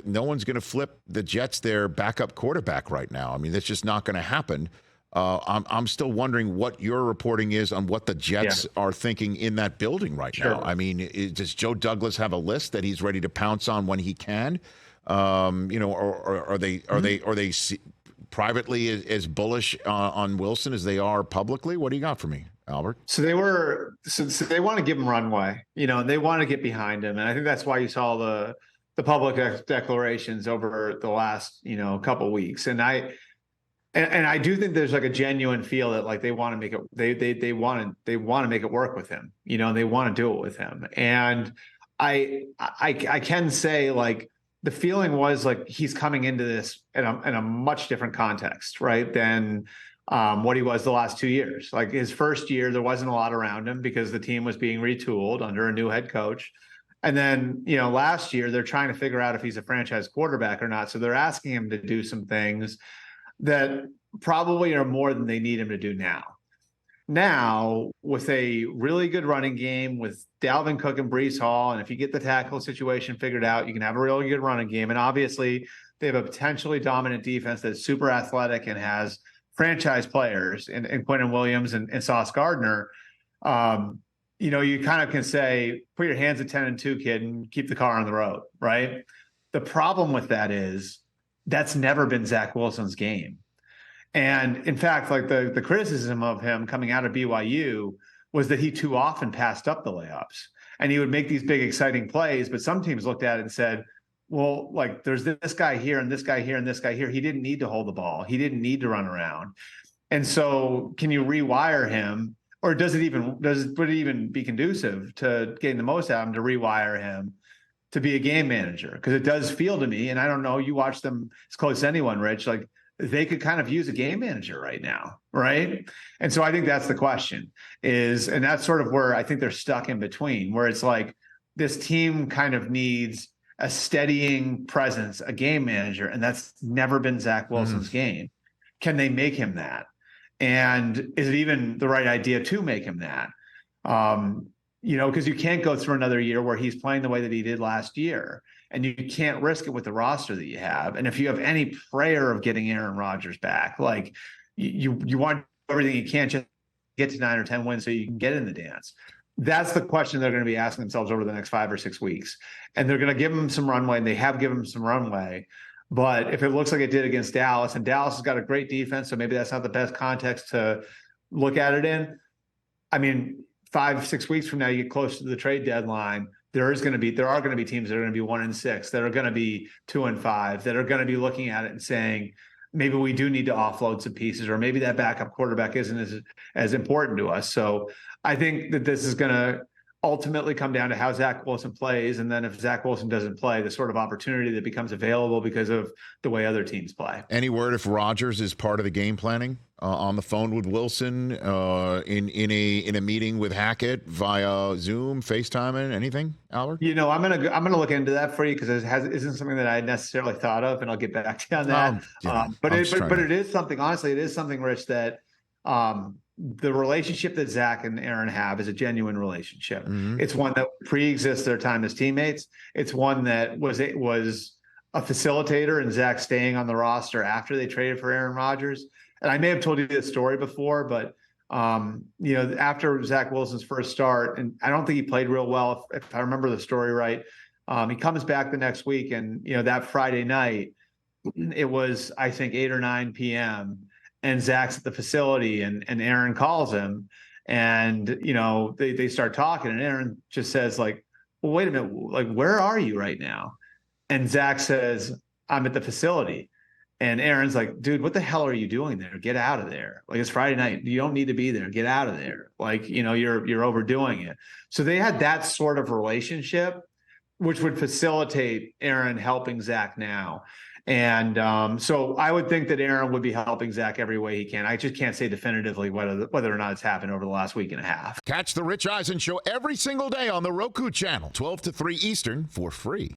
no one's going to flip the Jets their backup quarterback right now. I mean, that's just not going to happen. I'm still wondering what your reporting is on what the Jets are thinking in that building right now. I mean, does Joe Douglas have a list that he's ready to pounce on when he can? Or are they privately as bullish on Wilson as they are publicly? What do you got for me, Albert? So they want to give him runway, and they want to get behind him. And I think that's why you saw the public declarations over the last, couple weeks. And I do think there's like a genuine feel that like they want to make it, they want to make it work with him, and they want to do it with him. And I can say like the feeling was like he's coming into this in a much different context, right, than what he was the last 2 years. Like his first year, there wasn't a lot around him because the team was being retooled under a new head coach. And then, last year they're trying to figure out if he's a franchise quarterback or not. So they're asking him to do some things that probably are more than they need him to do now. Now, with a really good running game with Dalvin Cook and Breece Hall, and if you get the tackle situation figured out, you can have a really good running game. And obviously, they have a potentially dominant defense that's super athletic and has franchise players in Quentin Williams and Sauce Gardner. You kind of can say, put your hands at 10-2, kid, and keep the car on the road, right? The problem with that is that's never been Zach Wilson's game. And in fact, like the criticism of him coming out of BYU was that he too often passed up the layups and he would make these big, exciting plays. But some teams looked at it and said, well, like there's this guy here and this guy here and this guy here. He didn't need to hold the ball. He didn't need to run around. And so can you rewire him, or would it even be conducive to getting the most out of him to rewire him to be a game manager? Because it does feel to me, and I don't know, you watch them as close as anyone, Rich, like they could kind of use a game manager right now, right? And so I think that's the question and that's sort of where I think they're stuck in between, where it's like this team kind of needs a steadying presence, a game manager, and that's never been Zach Wilson's game. Can they make him that? And is it even the right idea to make him that? Because you can't go through another year where he's playing the way that he did last year, and you can't risk it with the roster that you have. And if you have any prayer of getting Aaron Rodgers back, like you want everything you can just get to 9 or 10 wins so you can get in the dance. That's the question they're going to be asking themselves over the next 5 or 6 weeks. And they're going to give him some runway, and they have given him some runway. But if it looks like it did against Dallas, and Dallas has got a great defense, so maybe that's not the best context to look at it in. I mean, 5, 6 weeks from now, you get close to the trade deadline. There are going to be teams that are going to be 1-6, that are going to be 2-5, that are going to be looking at it and saying, maybe we do need to offload some pieces, or maybe that backup quarterback isn't as important to us. So I think that this is going to ultimately come down to how Zach Wilson plays. And then if Zach Wilson doesn't play, the sort of opportunity that becomes available because of the way other teams play. Any word if Rodgers is part of the game planning on the phone with Wilson, in a meeting with Hackett via Zoom, FaceTime, anything, Albert? I'm gonna look into that for you, because it isn't something that I had necessarily thought of, and I'll get back to you on that. But it is something. Honestly, it is something, Rich, that the relationship that Zach and Aaron have is a genuine relationship. Mm-hmm. It's one that pre-exists their time as teammates. It's one that was a facilitator in Zach staying on the roster after they traded for Aaron Rodgers. And I may have told you this story before, but after Zach Wilson's first start, and I don't think he played real well, if I remember the story right, he comes back the next week, and that Friday night, it was, I think, 8 or 9 p.m. and Zach's at the facility, and Aaron calls him, and they start talking, and Aaron just says, like, well, wait a minute, like, where are you right now? And Zach says, I'm at the facility. And Aaron's like, dude, what the hell are you doing there? Get out of there. Like, it's Friday night. You don't need to be there. Get out of there. Like, you're overdoing it. So they had that sort of relationship, which would facilitate Aaron helping Zach now. And so I would think that Aaron would be helping Zach every way he can. I just can't say definitively whether or not it's happened over the last week and a half. Catch the Rich Eisen Show every single day on the Roku channel, 12 to 3 Eastern, for free.